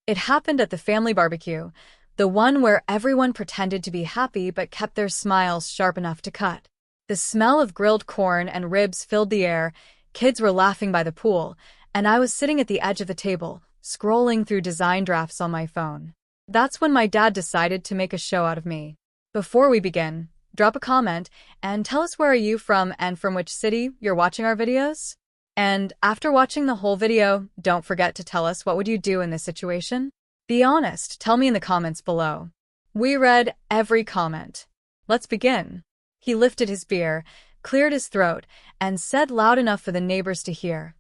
It happened at the family barbecue, the one where everyone pretended to be happy but kept their smiles sharp enough to cut. The smell of grilled corn and ribs filled the air, kids were laughing by the pool, and I was sitting at the edge of the table, scrolling through design drafts on my phone. That's when my dad decided to make a show out of me. Before we begin, drop a comment and tell us where are you from and from which city you're watching our videos. And after watching the whole video, don't forget to tell us what would you do in this situation? Be honest, tell me in the comments below. We read every comment. Let's begin. He lifted his beer, cleared his throat, and said loud enough for the neighbors to hear,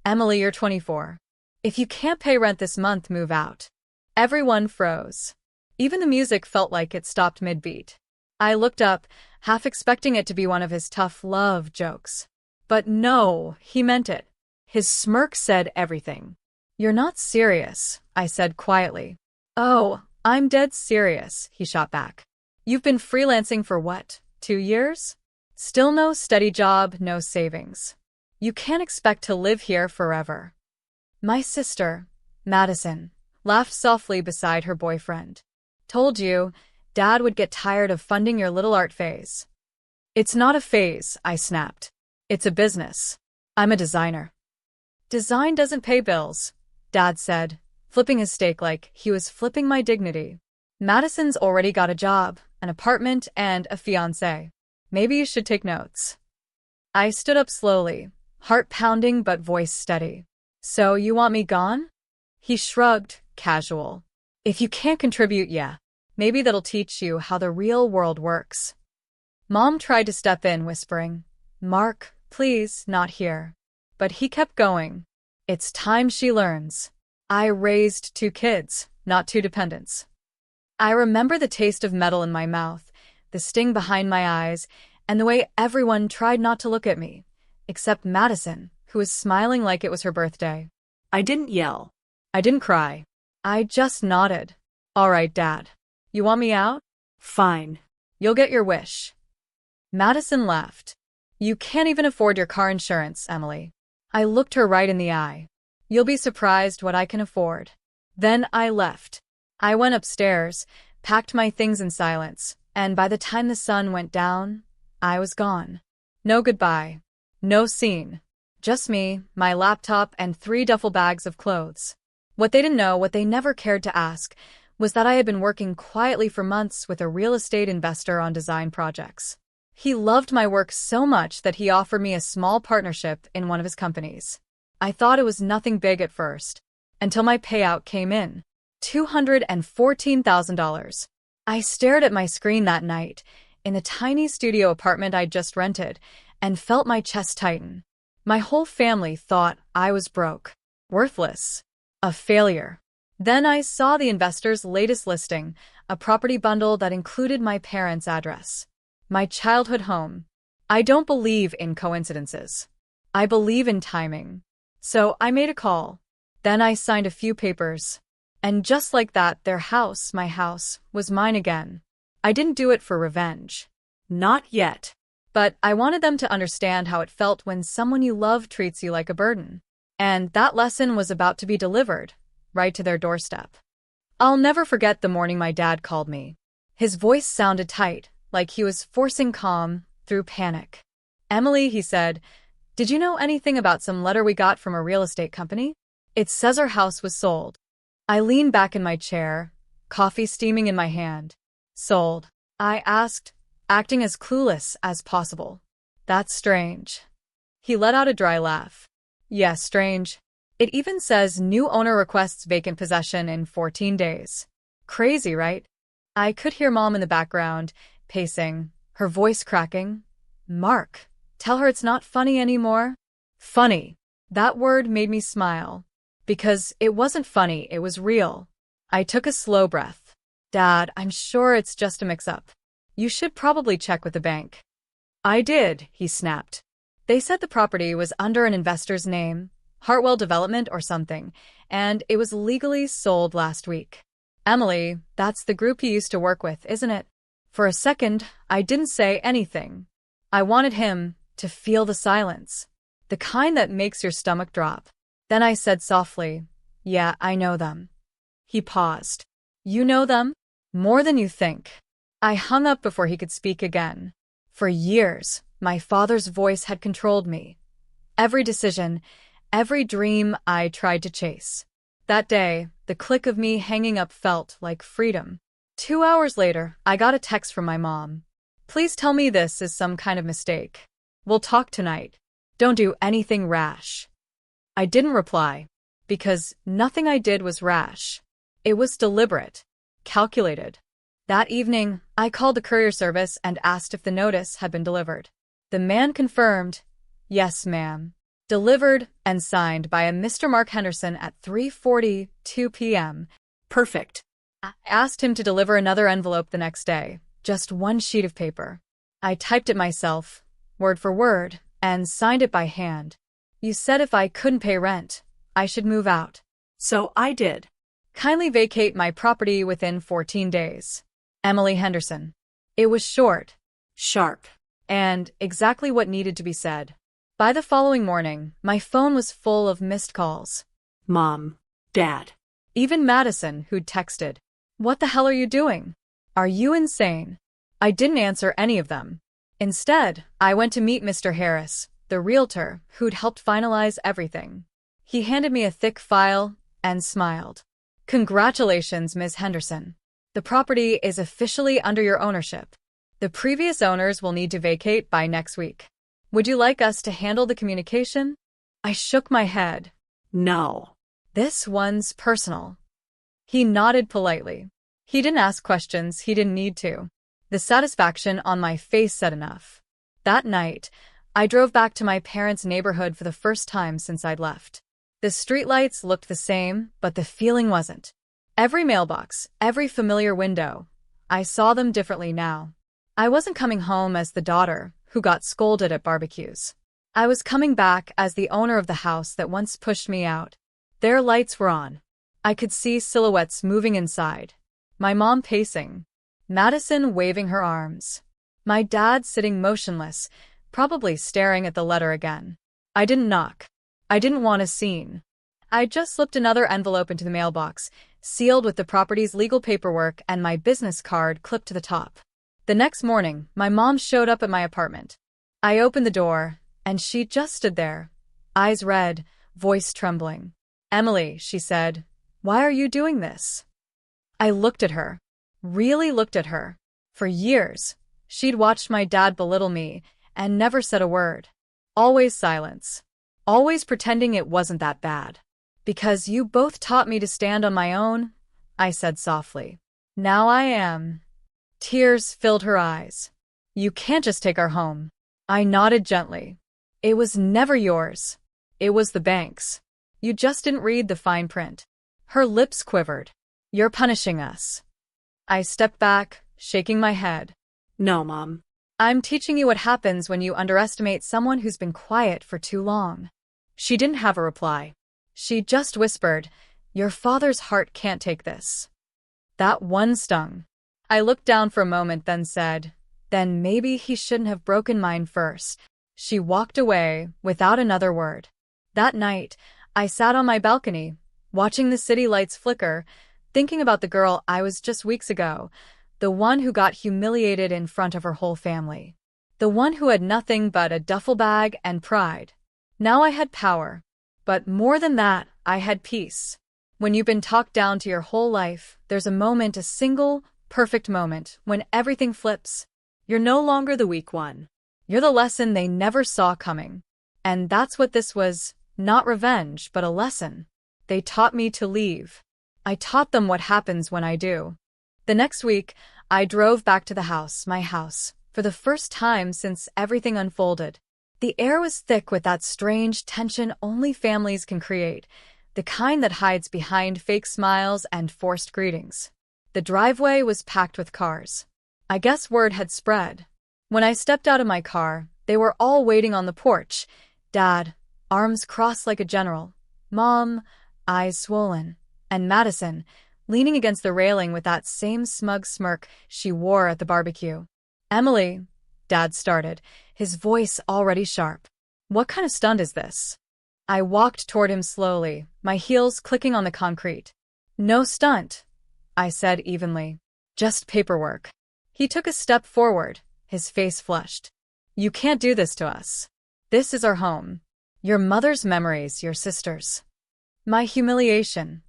"Emily, you're 24. If you can't pay rent this month, move out." Everyone froze. Even the music felt like it stopped mid-beat. I looked up, half expecting it to be one of his tough love jokes. But no, he meant it. His smirk said everything. "You're not serious," I said quietly. "Oh, I'm dead serious," he shot back. "You've been freelancing for what, 2 years? Still no steady job, no savings. You can't expect to live here forever." My sister, Madison, laughed softly beside her boyfriend. "Told you, Dad would get tired of funding your little art phase." "It's not a phase," I snapped. "It's a business. I'm a designer." "Design doesn't pay bills," Dad said, flipping his steak like he was flipping my dignity. "Madison's already got a job, an apartment, and a fiancé. Maybe you should take notes." I stood up slowly, heart pounding but voice steady. "So you want me gone?" He shrugged, casual. "If you can't contribute, yeah. Maybe that'll teach you how the real world works." Mom tried to step in, whispering, "Mark, please, not here." But he kept going. "It's time she learns. I raised 2 kids, not 2 dependents." I remember the taste of metal in my mouth, the sting behind my eyes, and the way everyone tried not to look at me, except Madison, who was smiling like it was her birthday. I didn't yell. I didn't cry. I just nodded. "All right, Dad. You want me out? Fine. You'll get your wish." Madison laughed. "You can't even afford your car insurance, Emily." I looked her right in the eye. "You'll be surprised what I can afford." Then I left. I went upstairs, packed my things in silence, and by the time the sun went down, I was gone. No goodbye. No scene. Just me, my laptop, and 3 duffel bags of clothes. What they didn't know, what they never cared to ask, was that I had been working quietly for months with a real estate investor on design projects. He loved my work so much that he offered me a small partnership in one of his companies. I thought it was nothing big at first, until my payout came in. $214,000. I stared at my screen that night, in the tiny studio apartment I'd just rented, and felt my chest tighten. My whole family thought I was broke, worthless, a failure. Then I saw the investor's latest listing, a property bundle that included my parents' address. My childhood home. I don't believe in coincidences. I believe in timing. So I made a call. Then I signed a few papers. And just like that, their house, my house, was mine again. I didn't do it for revenge. Not yet. But I wanted them to understand how it felt when someone you love treats you like a burden. And that lesson was about to be delivered, right to their doorstep. I'll never forget the morning my dad called me. His voice sounded tight, like he was forcing calm through panic. "Emily," he said, "did you know anything about some letter we got from a real estate company? It says our house was sold." I leaned back in my chair, coffee steaming in my hand. "Sold?" I asked, acting as clueless as possible. "That's strange." He let out a dry laugh. "Yeah, strange. It even says new owner requests vacant possession in 14 days. Crazy, right?" I could hear Mom in the background, pacing, her voice cracking. "Mark, tell her it's not funny anymore." Funny. That word made me smile. Because it wasn't funny, it was real. I took a slow breath. "Dad, I'm sure it's just a mix-up. You should probably check with the bank." "I did," he snapped. "They said the property was under an investor's name, Hartwell Development or something, and it was legally sold last week." "Emily, that's the group you used to work with, isn't it?" For a second, I didn't say anything. I wanted him to feel the silence, the kind that makes your stomach drop. Then I said softly, "Yeah, I know them." He paused. You know them? More than you think. I hung up before he could speak again. For years, my father's voice had controlled me. Every decision, every dream I tried to chase. That day, the click of me hanging up felt like freedom. 2 hours later, I got a text from my mom. Please tell me this is some kind of mistake. We'll talk tonight. Don't do anything rash. I didn't reply, because nothing I did was rash. It was deliberate, calculated. That evening, I called the courier service and asked if the notice had been delivered. The man confirmed, yes, ma'am. Delivered and signed by a Mr. Mark Henderson at 3:42 p.m. Perfect. I asked him to deliver another envelope the next day, just one sheet of paper. I typed it myself, word for word, and signed it by hand. You said if I couldn't pay rent, I should move out. So I did. Kindly vacate my property within 14 days. Emily Henderson. It was short, sharp, and exactly what needed to be said. By the following morning, my phone was full of missed calls. Mom, Dad. Even Madison, who'd texted. What the hell are you doing? Are you insane? I didn't answer any of them. Instead, I went to meet Mr. Harris, the realtor, who'd helped finalize everything. He handed me a thick file and smiled. Congratulations, Ms. Henderson. The property is officially under your ownership. The previous owners will need to vacate by next week. Would you like us to handle the communication? I shook my head. No. This one's personal. He nodded politely. He didn't ask questions he didn't need to. The satisfaction on my face said enough. That night, I drove back to my parents' neighborhood for the first time since I'd left. The streetlights looked the same, but the feeling wasn't. Every mailbox, every familiar window, I saw them differently now. I wasn't coming home as the daughter who got scolded at barbecues. I was coming back as the owner of the house that once pushed me out. Their lights were on. I could see silhouettes moving inside. My mom pacing. Madison waving her arms. My dad sitting motionless, probably staring at the letter again. I didn't knock. I didn't want a scene. I just slipped another envelope into the mailbox, sealed with the property's legal paperwork and my business card clipped to the top. The next morning, my mom showed up at my apartment. I opened the door, and she just stood there, eyes red, voice trembling. Emily, she said, why are you doing this? I looked at her. Really looked at her. For years, she'd watched my dad belittle me and never said a word. Always silence. Always pretending it wasn't that bad. Because you both taught me to stand on my own, I said softly. Now I am. Tears filled her eyes. You can't just take our home. I nodded gently. It was never yours. It was the bank's. You just didn't read the fine print. Her lips quivered. You're punishing us. I stepped back, shaking my head. No, Mom. I'm teaching you what happens when you underestimate someone who's been quiet for too long. She didn't have a reply. She just whispered, your father's heart can't take this. That one stung. I looked down for a moment, then said, then maybe he shouldn't have broken mine first. She walked away without another word. That night, I sat on my balcony, watching the city lights flicker, thinking about the girl I was just weeks ago, the one who got humiliated in front of her whole family. The one who had nothing but a duffel bag and pride. Now I had power. But more than that, I had peace. When you've been talked down to your whole life, there's a moment, a single, perfect moment, when everything flips. You're no longer the weak one. You're the lesson they never saw coming. And that's what this was, not revenge, but a lesson. They taught me to leave. I taught them what happens when I do. The next week, I drove back to the house, my house, for the first time since everything unfolded. The air was thick with that strange tension only families can create, the kind that hides behind fake smiles and forced greetings. The driveway was packed with cars. I guess word had spread. When I stepped out of my car, they were all waiting on the porch. Dad, arms crossed like a general. Mom, eyes swollen. And Madison, leaning against the railing with that same smug smirk she wore at the barbecue. Emily, Dad started, his voice already sharp. What kind of stunt is this? I walked toward him slowly, my heels clicking on the concrete. No stunt, I said evenly. Just paperwork. He took a step forward, his face flushed. You can't do this to us. This is our home. Your mother's memories, your sister's. My humiliation.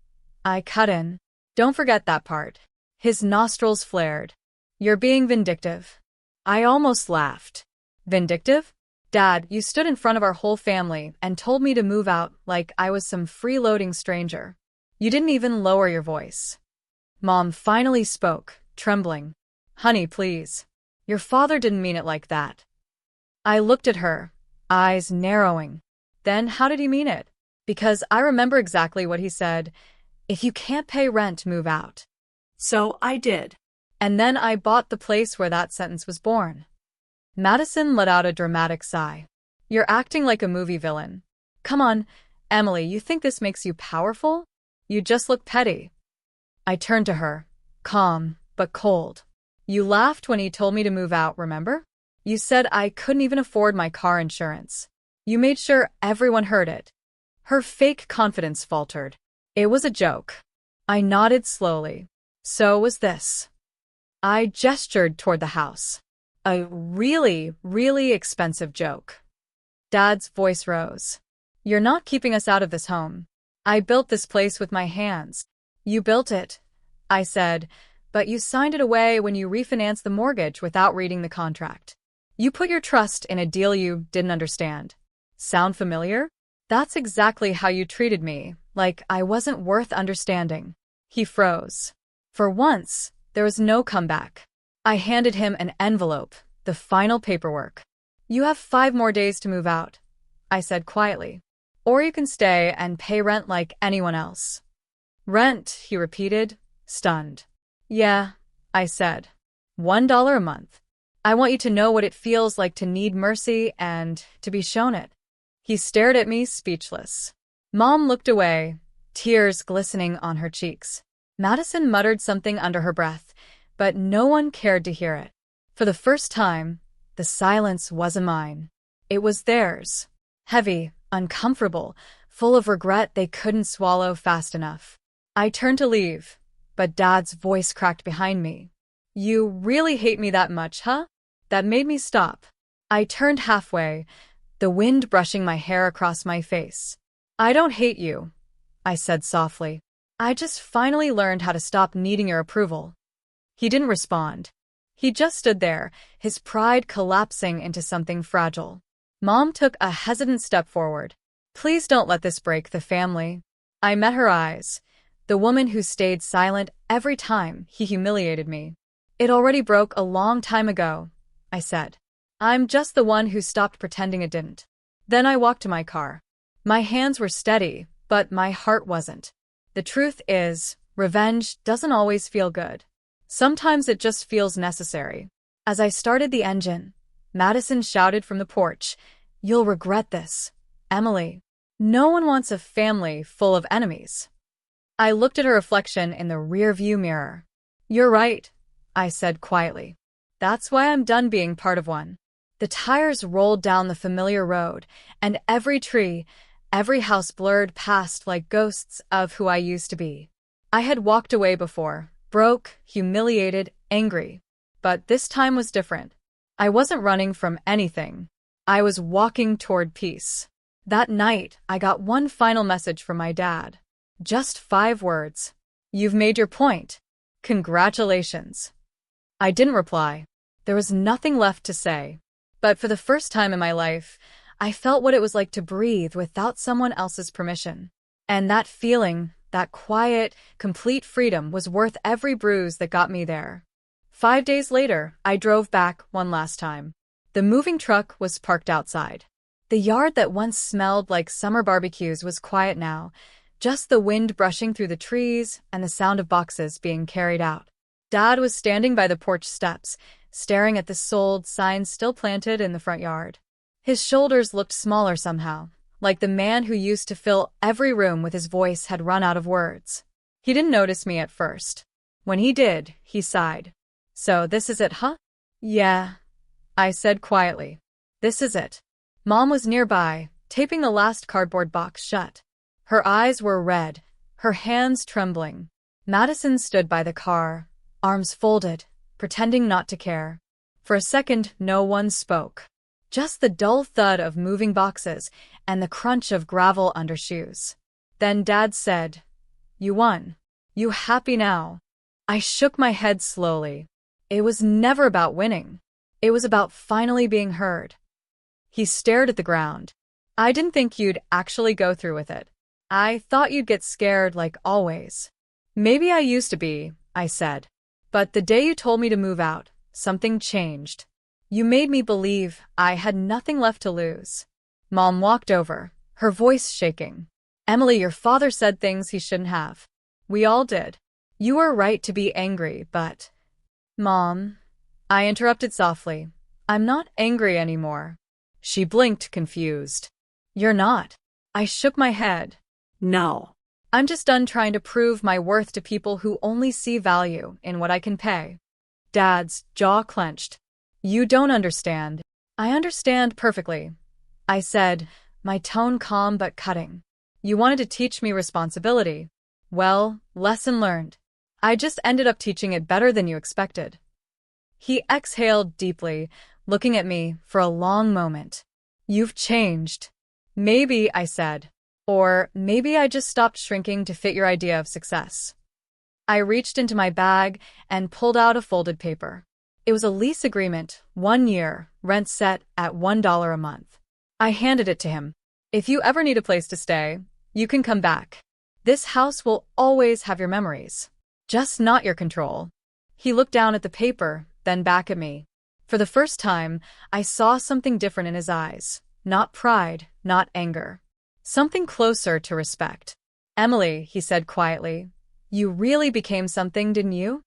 I cut in. Don't forget that part. His nostrils flared. You're being vindictive. I almost laughed. Vindictive? Dad, you stood in front of our whole family and told me to move out like I was some freeloading stranger. You didn't even lower your voice. Mom finally spoke, trembling. Honey, please. Your father didn't mean it like that. I looked at her, eyes narrowing. Then how did he mean it? Because I remember exactly what he said. If you can't pay rent, move out. So I did. And then I bought the place where that sentence was born. Madison let out a dramatic sigh. You're acting like a movie villain. Come on, Emily, you think this makes you powerful? You just look petty. I turned to her, calm but cold. You laughed when he told me to move out, remember? You said I couldn't even afford my car insurance. You made sure everyone heard it. Her fake confidence faltered. It was a joke. I nodded slowly. So was this. I gestured toward the house. A really, really expensive joke. Dad's voice rose. You're not keeping us out of this home. I built this place with my hands. You built it, I said, but you signed it away when you refinanced the mortgage without reading the contract. You put your trust in a deal you didn't understand. Sound familiar? That's exactly how you treated me, like I wasn't worth understanding. He froze. For once, there was no comeback. I handed him an envelope, the final paperwork. You have 5 more days to move out, I said quietly. Or you can stay and pay rent like anyone else. Rent, he repeated, stunned. Yeah, I said. $1 a month. I want you to know what it feels like to need mercy and to be shown it. He stared at me, speechless. Mom looked away, tears glistening on her cheeks. Madison muttered something under her breath, but no one cared to hear it. For the first time, the silence wasn't mine. It was theirs. Heavy, uncomfortable, full of regret they couldn't swallow fast enough. I turned to leave, but Dad's voice cracked behind me. You really hate me that much, huh? That made me stop. I turned halfway, the wind brushing my hair across my face. I don't hate you, I said softly. I just finally learned how to stop needing your approval. He didn't respond. He just stood there, his pride collapsing into something fragile. Mom took a hesitant step forward. Please don't let this break the family. I met her eyes, the woman who stayed silent every time he humiliated me. It already broke a long time ago, I said. I'm just the one who stopped pretending it didn't. Then I walked to my car. My hands were steady, but my heart wasn't. The truth is, revenge doesn't always feel good. Sometimes it just feels necessary. As I started the engine, Madison shouted from the porch, You'll regret this, Emily. No one wants a family full of enemies. I looked at her reflection in the rearview mirror. You're right, I said quietly. That's why I'm done being part of one. The tires rolled down the familiar road, and every tree, every house blurred past like ghosts of who I used to be. I had walked away before, broke, humiliated, angry. But this time was different. I wasn't running from anything. I was walking toward peace. That night, I got one final message from my dad. Just 5 words. You've made your point. Congratulations. I didn't reply. There was nothing left to say. But for the first time in my life, I felt what it was like to breathe without someone else's permission. And that feeling, that quiet, complete freedom was worth every bruise that got me there. 5 days later, I drove back one last time. The moving truck was parked outside. The yard that once smelled like summer barbecues was quiet now, just the wind brushing through the trees and the sound of boxes being carried out. Dad was standing by the porch steps, staring at the sold sign still planted in the front yard. His shoulders looked smaller somehow, like the man who used to fill every room with his voice had run out of words. He didn't notice me at first. When he did, he sighed. So this is it, huh? Yeah, I said quietly. This is it. Mom was nearby, taping the last cardboard box shut. Her eyes were red, her hands trembling. Madison stood by the car, arms folded, pretending not to care. For a second, no one spoke. Just the dull thud of moving boxes and the crunch of gravel under shoes. Then Dad said, "You won. You happy now?" I shook my head slowly. It was never about winning. It was about finally being heard. He stared at the ground. "I didn't think you'd actually go through with it. I thought you'd get scared like always." "Maybe I used to be," I said. "But the day you told me to move out, something changed. You made me believe I had nothing left to lose." Mom walked over, her voice shaking. "Emily, your father said things he shouldn't have. We all did. You were right to be angry, but—" "Mom," I interrupted softly, "I'm not angry anymore." She blinked, confused. "You're not." I shook my head. "No. I'm just done trying to prove my worth to people who only see value in what I can pay." Dad's jaw clenched. "You don't understand." "I understand perfectly," I said, my tone calm but cutting. "You wanted to teach me responsibility. Well, lesson learned. I just ended up teaching it better than you expected." He exhaled deeply, looking at me for a long moment. "You've changed." "Maybe," I said. "Or maybe I just stopped shrinking to fit your idea of success." I reached into my bag and pulled out a folded paper. It was a lease agreement, 1 year, rent set at $1 a month. I handed it to him. "If you ever need a place to stay, you can come back. This house will always have your memories. Just not your control." He looked down at the paper, then back at me. For the first time, I saw something different in his eyes. Not pride, not anger. Something closer to respect. "Emily," he said quietly, "you really became something, didn't you?"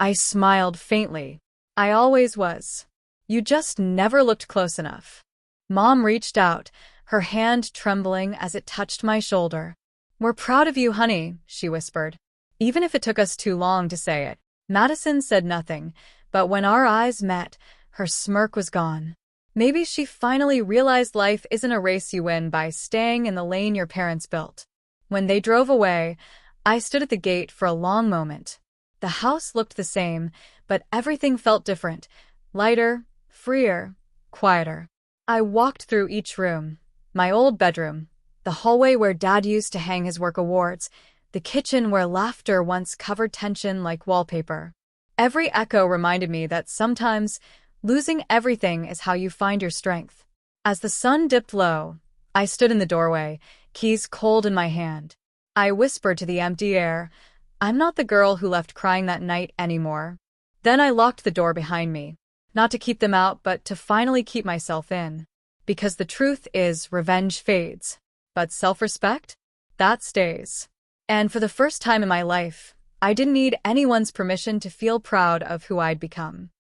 I smiled faintly. "I always was. You just never looked close enough." Mom reached out, her hand trembling as it touched my shoulder. "We're proud of you, honey," she whispered. "Even if it took us too long to say it." Madison said nothing, but when our eyes met, her smirk was gone. Maybe she finally realized life isn't a race you win by staying in the lane your parents built. When they drove away, I stood at the gate for a long moment. The house looked the same, but everything felt different. Lighter, freer, quieter. I walked through each room. My old bedroom, the hallway where Dad used to hang his work awards, the kitchen where laughter once covered tension like wallpaper. Every echo reminded me that sometimes losing everything is how you find your strength. As the sun dipped low, I stood in the doorway, keys cold in my hand. I whispered to the empty air, "I'm not the girl who left crying that night anymore." Then I locked the door behind me, not to keep them out, but to finally keep myself in. Because the truth is, revenge fades, but self-respect? That stays. And for the first time in my life, I didn't need anyone's permission to feel proud of who I'd become.